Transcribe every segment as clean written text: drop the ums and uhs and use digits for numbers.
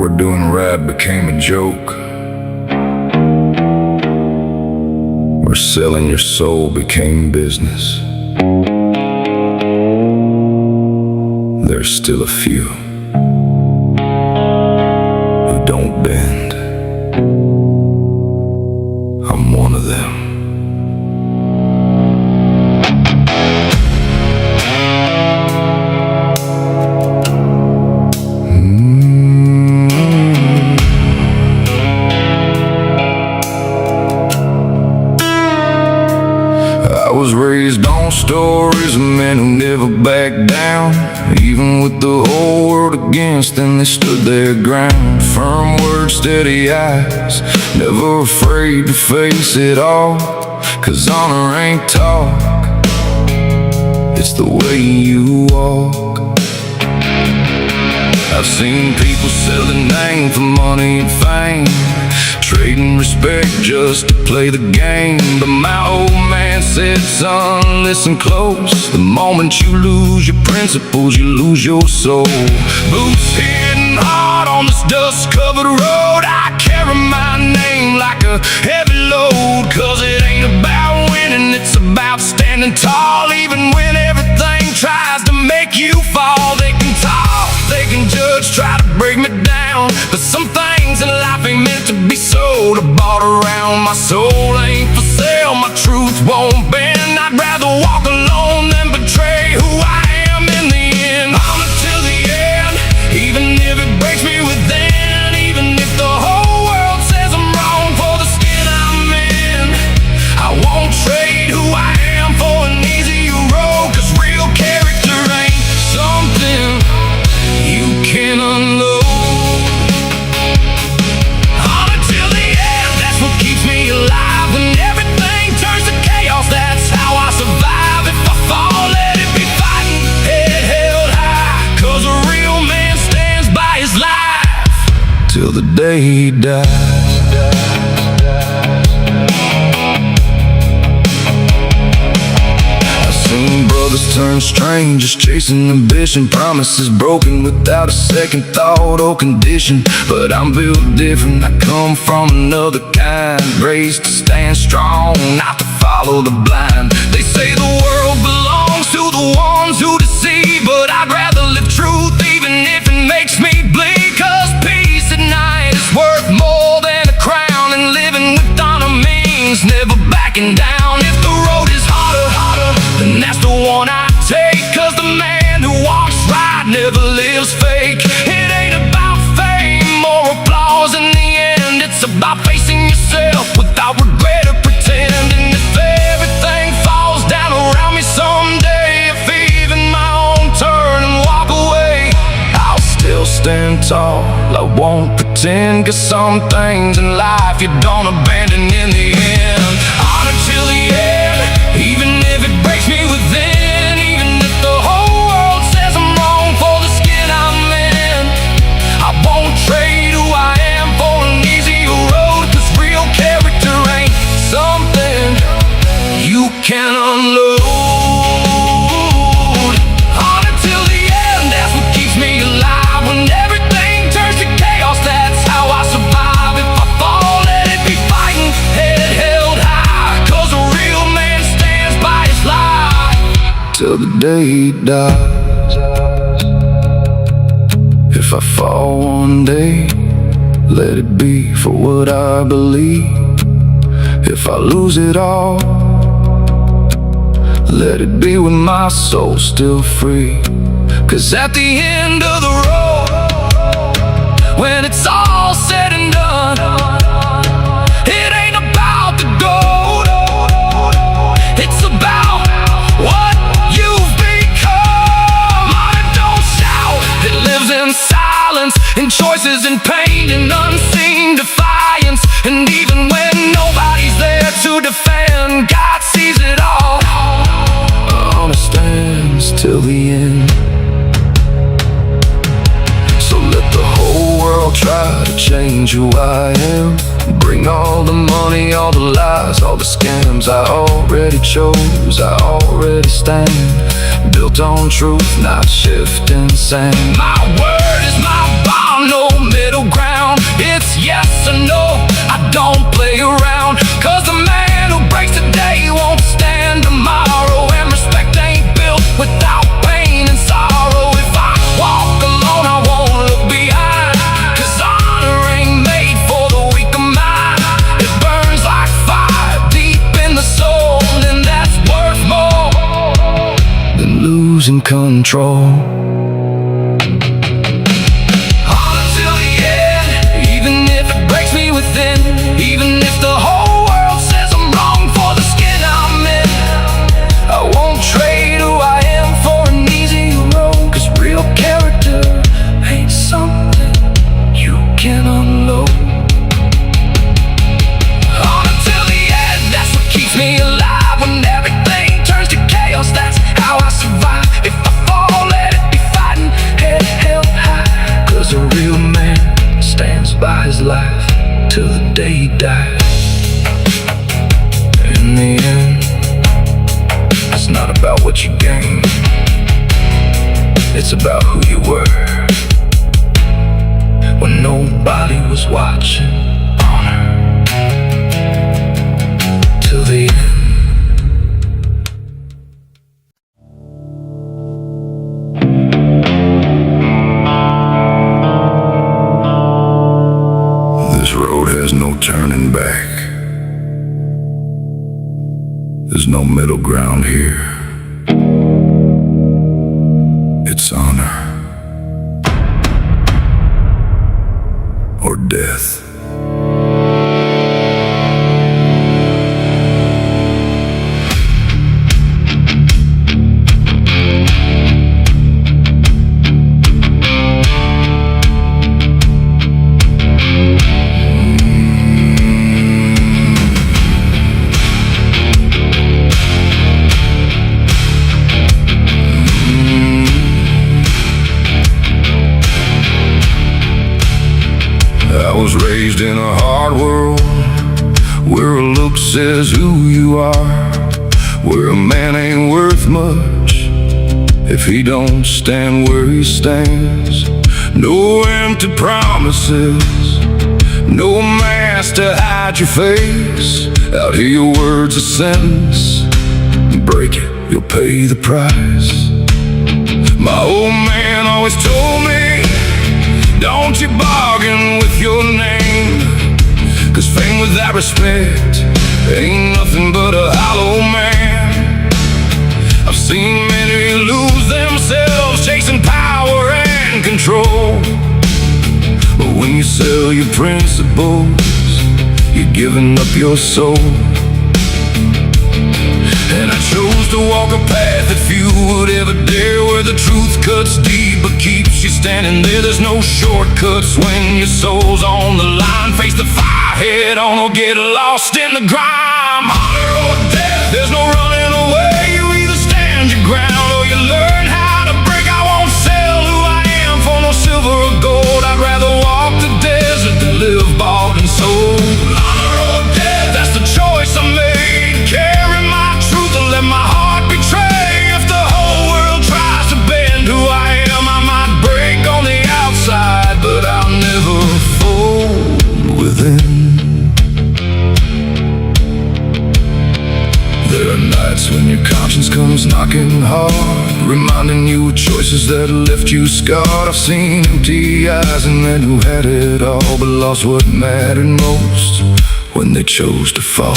where doing rap became a joke, where selling your soul became business. There's still a few who don't bend. I'm one of them. I was raised on stories of men who never backed down. Even with the whole world against them, they stood their ground. Firm words, steady eyes, never afraid to face it all. 'Cause honor ain't talk, it's the way you walk. I've seen people sell their name for money and fame, trading respect just to play the game. But my old man said, son, listen close. The moment you lose your principles, you lose your soul. Boots hitting hard on this dust-covered road. I carry my name like a heavy load. 'Cause it ain't about winning, it's about standing tall. Even when everything tries to make you fall. They can talk, they can judge, try to break me down, but some things in life ain't meant to be sold or bought around. My soul ain't for sale, my truth won't bend. I'd rather walk alone than betray who I am in the end. Honor till the end, even if it breaks me within. Even if the whole world says I'm wrong for the skin I'm in, I won't trade who I am for an easier road. 'Cause real character ain't something you can unload. Honor till the end, that's what keeps me alive. When everything turns to chaos, that's how I survive. If I fall, let it be fighting, head held high. 'Cause a real man stands by his life till the day he dies. Seen brothers turn strangers, chasing ambition. Promises broken without a second thought or condition. But I'm built different, I come from another kind. Raised to stand strong, not to follow the blind. They say the world belongs to the ones who deceive, but I'd rather live truth even if it makes me bleed. 'Cause peace at night is worth more than a crown, and living with honor means never backing down. If the road is harder, then that's the one I take. 'Cause the man who walks right never lives fake. It ain't about fame or applause in the end. It's about facing yourself without regret or pretending. If everything falls down around me someday, if even my own turn and walk away, I'll still stand tall, I won't pretend. 'Cause some things in life you don't abandon in the end. Honor till the end, even if it breaks me within. Even if the whole world says I'm wrong for the skin I'm in, I won't trade who I am for an easier road. 'Cause real character ain't something you can unload. Honor till the end, that's what keeps me alive. When everything turns to chaos, that's how I survive. If I fall, let it be fighting, head held high. 'Cause a real man stands by his life till the day he dies. If I fall one day, let it be for what I believe. If I lose it all, let it be with my soul still free. 'Cause at the end of the road, when it's all said and done, it ain't about the gold, it's about what you've become. Honor don't shout, it lives in silence, in choices and pain, and unseen defiance. And even when nobody's there to defend, God sees it all. Honor stands till the end. So let the whole world try to change who I am. Bring all the money, all the lies, all the scams. I already chose, I already stand. Built on truth, not shifting sand. My word is my bond, no middle ground. control. On until the end, even if it breaks me within, even if the whole world says I'm wrong for the skin I'm in, I won't trade who I am for an easy road, 'cause real character ain't something you can unload. On until the end, that's what keeps me alive. When everything turns to chaos, that's how I survive. If I fall, let it be fighting, head held high, 'cause a real man stands by his life till the day he dies. In the end, it's not about what you gain, it's about who you were when nobody was watching. Honor till the end. This road has no turning back. There's no middle ground here. It's honor or death. I was raised in a hard world where a look says who you are, where a man ain't worth much if he don't stand where he stands. No empty promises, no mask to hide your face. Out here your word's a sentence, break it, you'll pay the price. My old man always told me, don't you bargain with your name, 'cause fame without respect ain't nothing but a hollow man. I've seen many lose themselves chasing power and control, but when you sell your principles, you're giving up your soul. And I chose to walk a path that few would ever dare, where the truth cuts deep but keeps you standing there. There's no shortcuts when your soul's on the line. Face the fire head on or get lost in the grime. Honor or death, there's no running away. You either stand your ground or you learn how to break. I won't sell who I am for no silver or gold. I'd rather walk the desert than live bought and sold. Honor or death, that's the choice I made. Carry my truth or let my heart betray. If the whole world tries to bend who I am, I might break on the outside, but I'll never fold within. There are nights when your conscience comes knocking hard, reminding you of choices that left you scarred. I've seen empty eyes and men who had it all, but lost what mattered most when they chose to fall.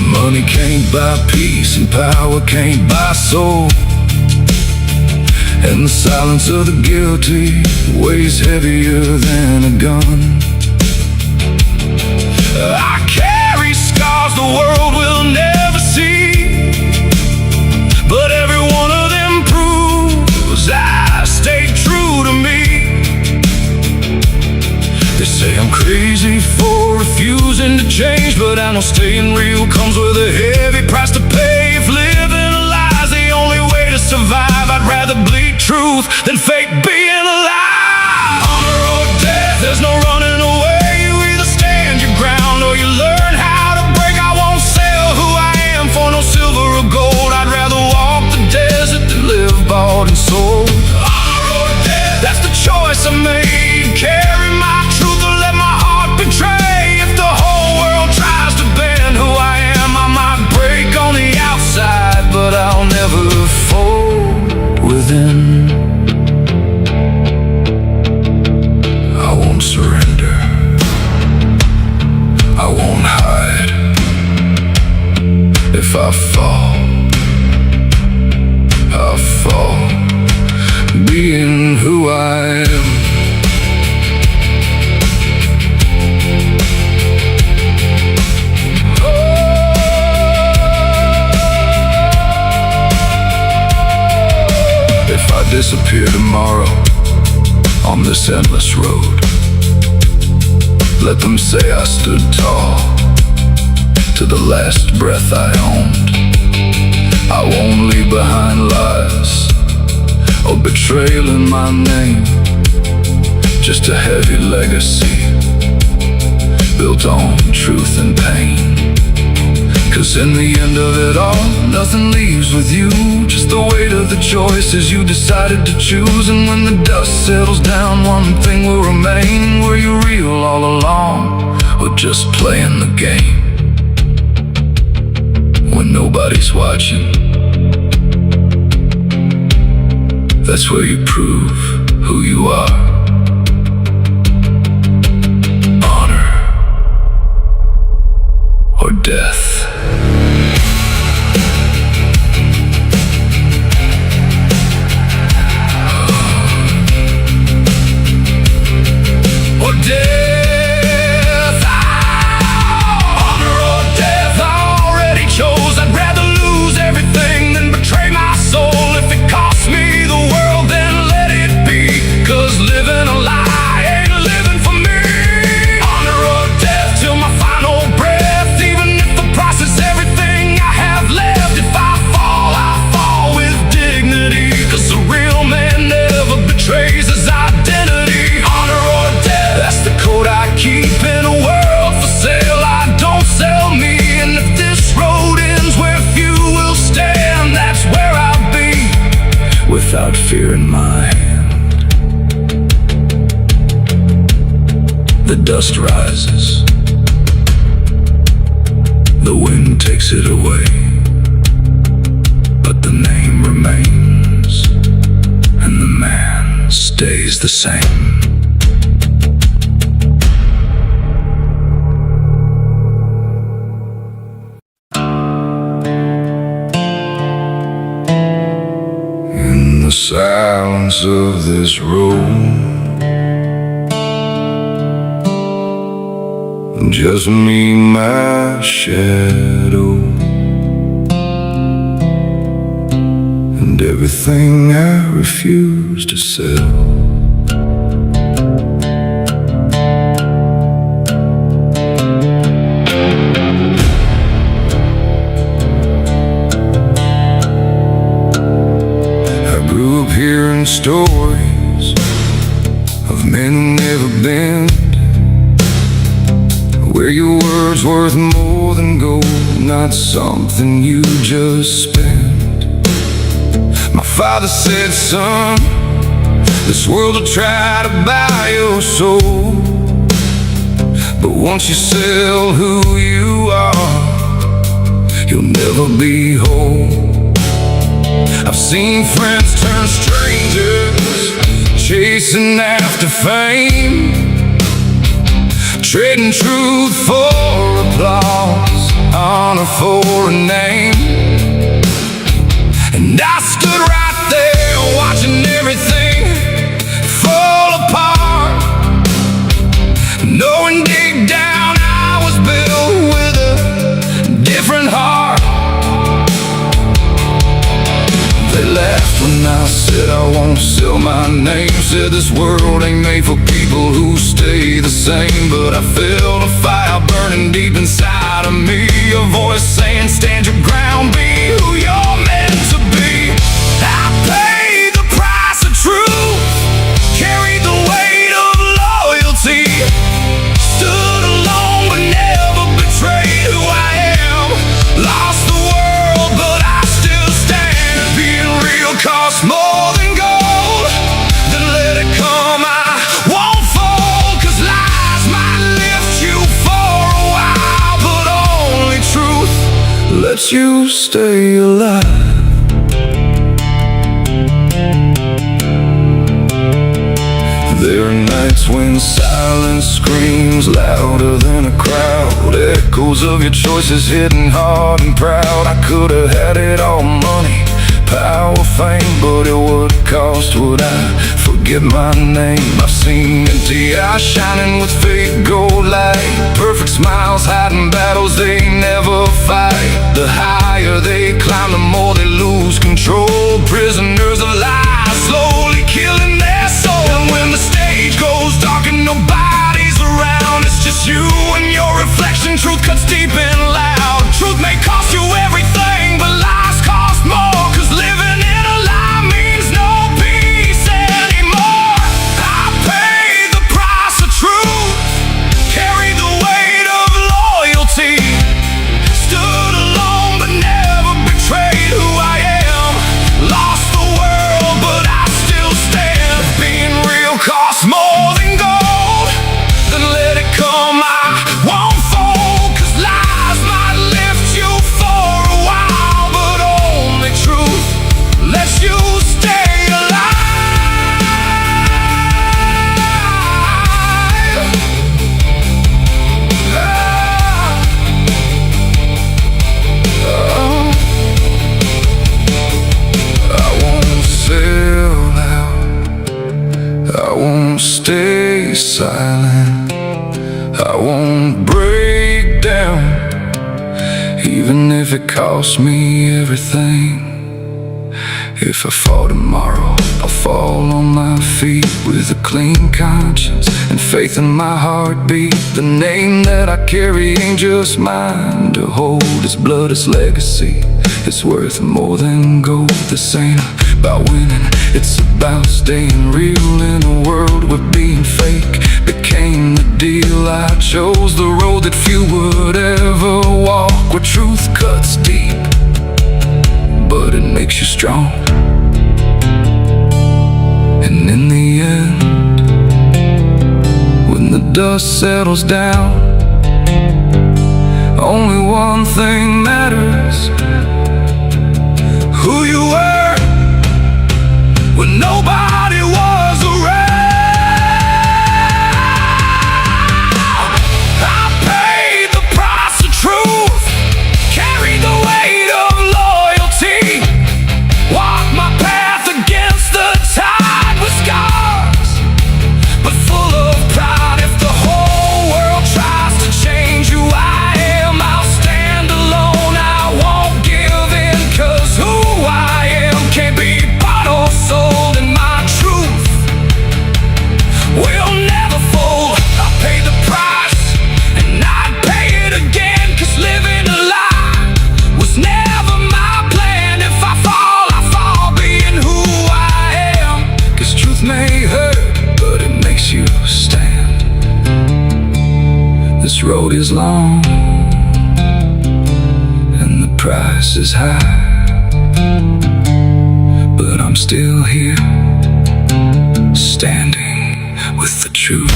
Money can't buy peace and power can't buy soul, and the silence of the guilty weighs heavier than a gun. I carry scars the world will never see, but every one of them proves I stay true to me. They say I'm crazy for refusing to change, but I know staying real comes with a heavy price to pay. If living a lie's the only way to survive, I'd rather bleed truth than fake being alive. Honor or death, there's no running away. You either stand your ground or you learn how to break. I won't sell who I am for no silver or gold. I'd rather walk the desert than live bought and sold. Honor or death, that's the choice I made. Carry my truth or let my heart betray. If the whole world tries to bend who I am, I might break on the outside, but I'll never fold within. I won't surrender, I won't hide. If I fall, disappear tomorrow on this endless road. Let them say I stood tall to the last breath I owned. I won't leave behind lies or betrayal in my name, just a heavy legacy built on truth and pain. 'Cause in the end of it all, nothing leaves with you, just the weight of the choices you decided to choose. And when the dust settles down, one thing will remain: were you real all along, or just playing the game? When nobody's watching, that's where you prove who you are. Honor or death. Or death. Honor or death. I already chose. I'd rather lose everything than betray my soul. If it costs me the world, then let it be. 'Cause living a lie ain't living for me. Honor or death till my final breath, even if the price is everything I have left. If I fall with dignity, 'cause a real man never betrays his identity. Honor or death, that's the code I keep in a world for sale. I don't sell me, and if this road ends where few will stand, that's where I'll be, without fear in my hand. The dust rises, the wind takes it away, but the name remains, and the man stays the same. In the silence of this room, just me, my shadow, and everything I refuse to sell. I grew up hearing stories of men who never been, where your word's worth more than gold, not something you just spend. My father said, son, this world will try to buy your soul, but once you sell who you are, you'll never be whole. I've seen friends turn strangers, chasing after fame, trading truth for applause, honor for a name. And I stood right there watching everything fall apart, knowing deep down I was built with a different heart. They laughed when I said I won't sell my name, said this world ain't made for people who stay the same. But I felt a fire burning deep inside of me, a voice saying stand your ground, be who you're meant to be. I paid the price of truth, carried the weight of loyalty, stood alone but never betrayed who I am. Lost the world but I still stand. Being real costs more than gold, then let it come. I won't fall, 'cause lies might lift you for a while, but only truth lets you stay alive. There are nights when silence screams louder than a crowd, echoes of your choices hitting hard and proud. I could have had it all, money, power, fame, but at what cost would I forget my name? I've seen empty eyes shining with fake gold light, perfect smiles hiding battles they never fight. The higher they climb, the more they lose control, prisoners of lies. stay silent. I won't break down, even if it costs me everything. If I fall tomorrow, I'll fall on my feet with a clean conscience and faith in my heartbeat. The name that I carry ain't just mine to hold. It's blood, it's legacy. It's worth more than gold. This ain't about winning, it's about staying real in a world where being fake became the deal. I chose the road that few would ever walk, where truth cuts deep, but it makes you strong. And in the end, when the dust settles down, only one thing matters: who you were when nobody was around. I paid the price of truth, carried the weight of loyalty, walked my path against the tide with scars, but full of pride. If the whole world tries to change who I am, I'll stand alone. I won't give in, 'cause who I am can't be bought or sold, and my truth will never fold. I paid the price, and I'd pay it again, 'cause living a lie was never my plan. If I fall being who I am, 'cause truth may hurt, but it makes you stand. This road is long, and the price is high, but I'm still here, standing with the truth.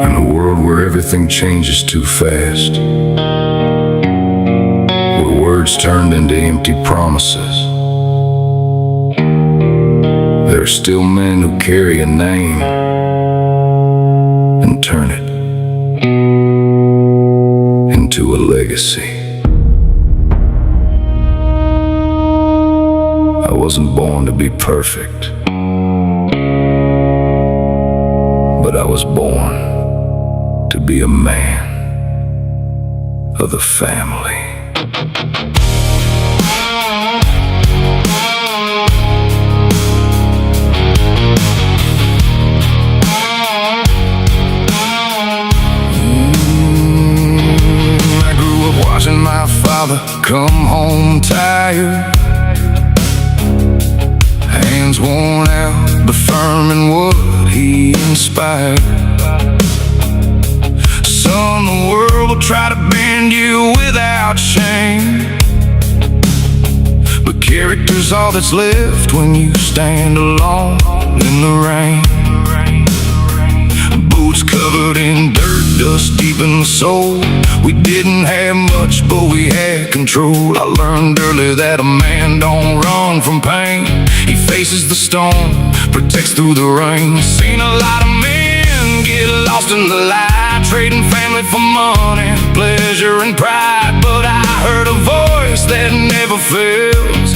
In a world where everything changes too fast, where words turned into empty promises, there are still men who carry a name and turn it into a legacy. I wasn't born to be perfect, but I was born to be a man of the family. I grew up watching my father come home tired, hands worn out, but firm in what he inspired. Son, the world will try to bend you without shame, but character's all that's left when you stand alone in the rain. Boots covered in dirt, dust deep in the soul. We didn't have much, but we had control. I learned early that a man don't run from pain. He faces the storm, protects through the rain. Seen a lot of men get lost in the light, trading family for money, pleasure and pride. But I heard a voice that never fails: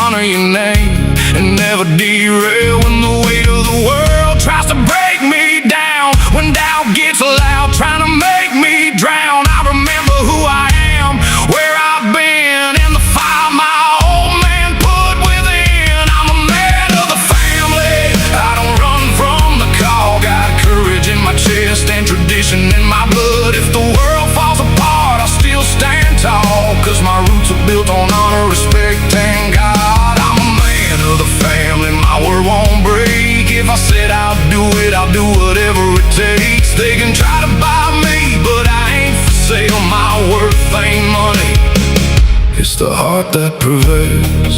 honor your name and never derail. When the weight of the world tries to break me down, when doubt gets loud trying to make me drown, I remember who I am, where I've been, and the fire my old man put within. I'm a man of the family, I don't run from the call. Got courage in my chest and tradition in my blood. If the world falls apart, I'll still stand tall, 'cause my roots are built on honor, respect, and God. I'm a man of the family, my word won't break. If I said I'll do it, I'll do whatever it takes. They can try to buy me, but I ain't for sale. My worth ain't money, it's the heart that prevails.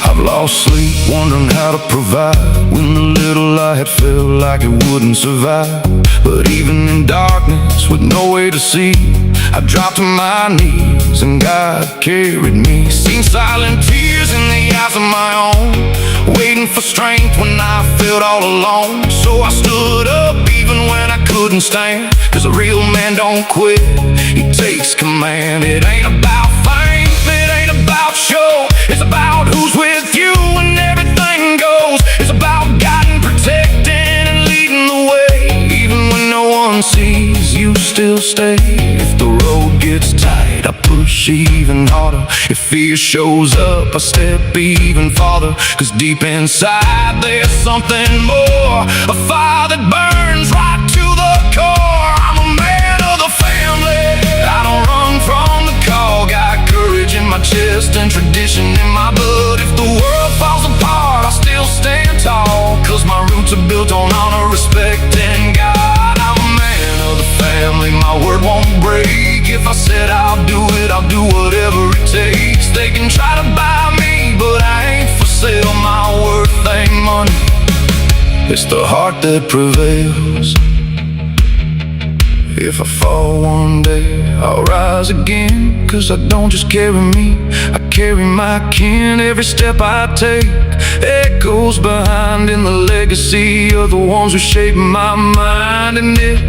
I've lost sleep wondering how to provide, when the little I had felt like it wouldn't survive. But even in darkness with no way to see, I dropped to my knees and God carried me. Seen silent tears in the eyes of my own, waiting for strength when I felt all alone. So I stood up even when I couldn't stand, 'cause a real man don't quit, he takes command. It ain't about fame, it ain't about show, it's about who's with you when everything goes. It's about guiding, protecting, and leading the way. Even when no one sees, you still stay. If the road gets tight, I push even harder. If fear shows up, I step even farther. 'Cause deep inside there's something more, a fire that burns right to the core. I'm a man of the family, I don't run from the call. Got courage in my chest and tradition in my blood. If the world falls apart, I still stand tall, 'cause my roots are built on honor, respect, and God. I'm a man of the family, my word won't break. If I said I'll do it, I'll do whatever it takes. They can try to buy me, but I ain't for sale. My worth ain't money, it's the heart that prevails. If I fall one day, I'll rise again, 'cause I don't just carry me, I carry my kin. Every step I take echoes behind in the legacy of the ones who shape my mind. And if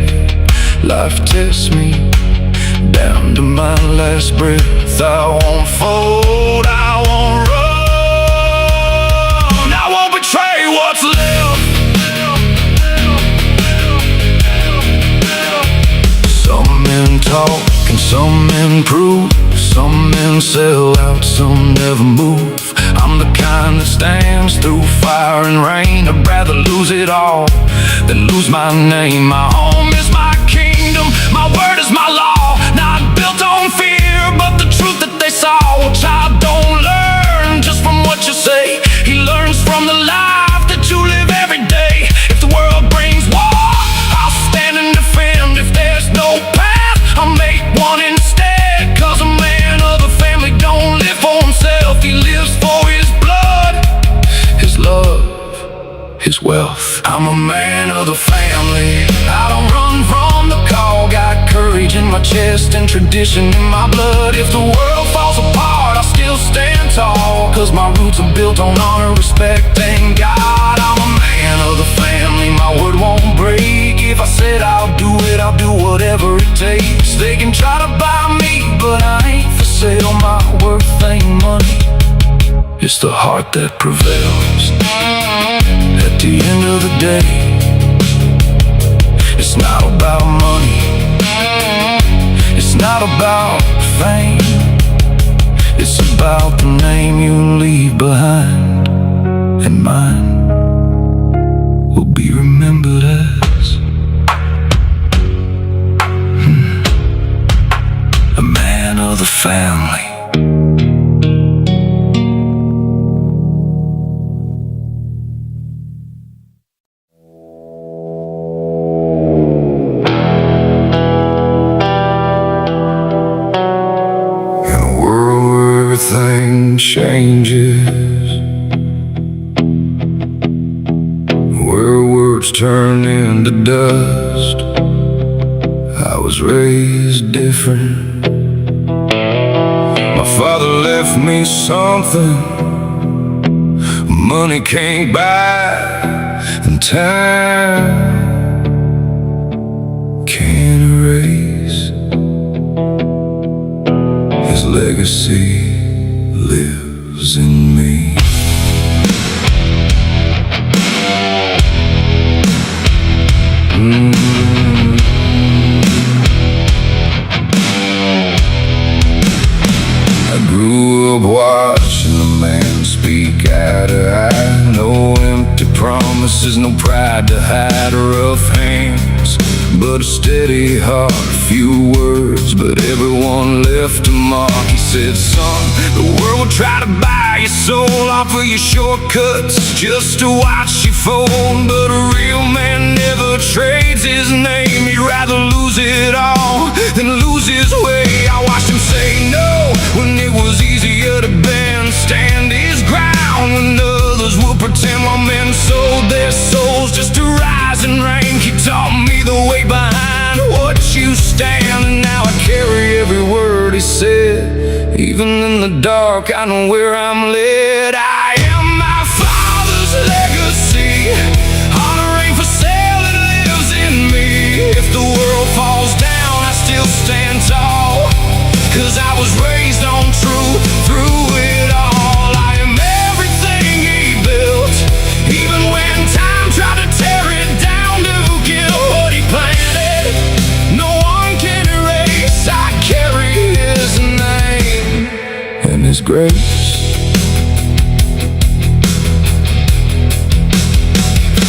life tests me down to my last breath, I won't fold, I won't run, I won't betray what's left. Some men talk and some men prove, some men sell out, some never move. I'm the kind that stands through fire and rain. I'd rather lose it all than lose my name. My home is my kingdom, my word is my law. Not built on fear, but the truth that they saw. A child don't learn just from what you say, he learns from the life that you live every day. If the world brings war, I'll stand and defend. If there's no path, I'll make one instead. 'Cause a man of the family don't live for himself, he lives for his blood, his love, his wealth. I'm a man of the family, I don't run from the call. Got courage in my chest and tradition in my blood. If the world falls apart, I still stand tall, 'cause my roots are built on honor, respect, and God. I'm a man of the family, my word won't break. If I said I'll do it, I'll do whatever it takes. They can try to buy me, but I ain't for sale. My worth ain't money, it's the heart that prevails. At the end of the day, it's not about money, it's not about fame, it's about the name you leave behind. And mine will be remembered as a man of the family. Everything changes, where words turn into dust. I was raised different, my father left me something money can't buy, and time can't erase. His legacy lives in me. I grew up watching a man speak eye to eye. No empty promises, no pride to hide, rough hands, but a steady heart. Few words, but everyone left a mark. He said, son, the world will try to buy your soul, offer you shortcuts just to watch you fold. But a real man never trades his name. He'd rather lose it all than lose his way. I watched him say no when it was easier to bend, stand his ground when others would pretend. While men sold their souls just to rise and rank, he taught me the way behind what you stand. And now I carry every word he said Even in the dark, I know where I'm led. I am my father's legacy, honoring for sale that lives in me. If the world falls down, I still stand tall, 'cause I was raised on truth through it all. I am everything he built, even when time tried to tear it down to kill what he planted. No one can erase, I carry his name and his grace.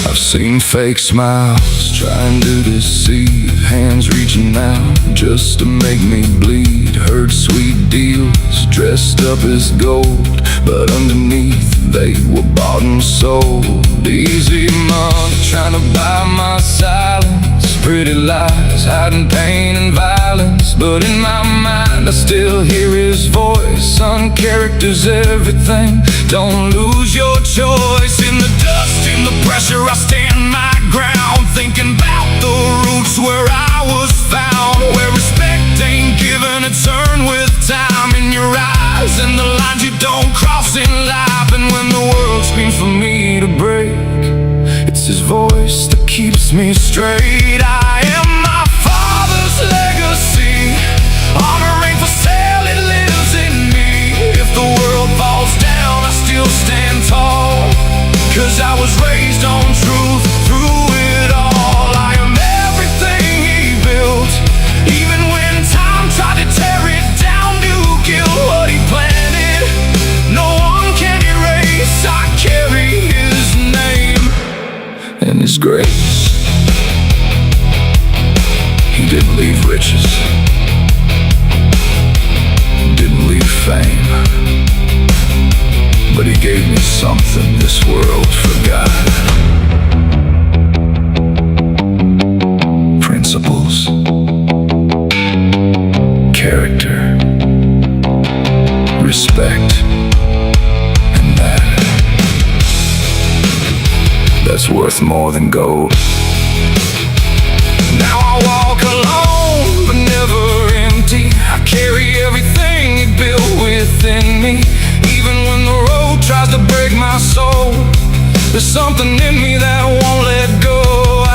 I've seen fake smiles trying to deceive, hands reaching out just to make me bleed. Heard sweet deals dressed up as gold, but underneath they were bought and sold. Easy money trying to buy my silence, pretty lies hiding pain and violence. But in my mind I still hear his voice. Son, character's everything, don't lose your choice. In the dust, in the pressure, I stand my ground, thinking about the roots where I was found, where respect ain't given, it's earned with time. In your eyes and the lines you don't cross in life. And when the world screams for me to break, it's his voice that keeps me straight. I am my father's legacy, honoring for sale, it lives in me. If the world falls down, I still stand tall, 'cause I was raised on truth through it all. I am everything he built, even when time tried to tear it down to kill what he planted. No one can erase, I carry his name and his grace. He didn't leave riches, didn't leave fame, but he gave me something this world forgot. Principles, character, respect, and that's worth more than gold. Now I walk alone, but never empty. I carry everything he built within me. Even when the road tries to break my soul, there's something in me that won't let go.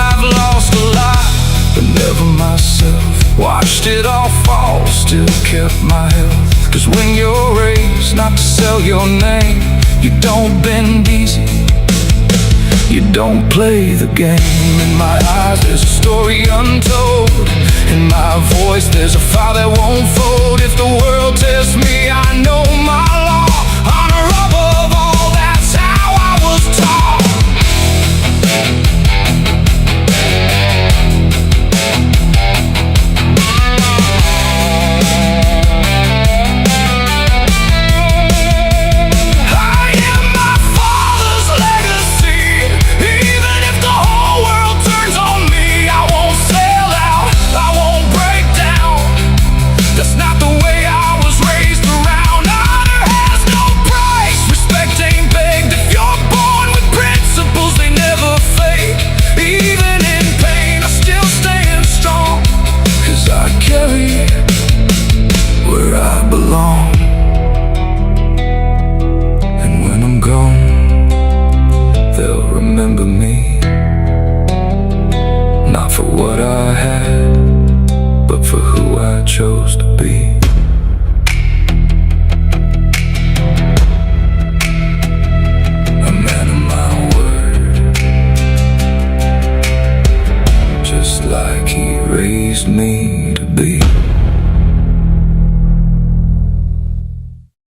I've lost a lot, but never myself. Watched it all fall, still kept my health. 'Cause when you're raised not to sell your name, you don't bend easy, you don't play the game. In my eyes there's a story untold, in my voice there's a fire that won't fold. If the world tests me, I know my law, honor above all, that's how I was taught. Where I belong.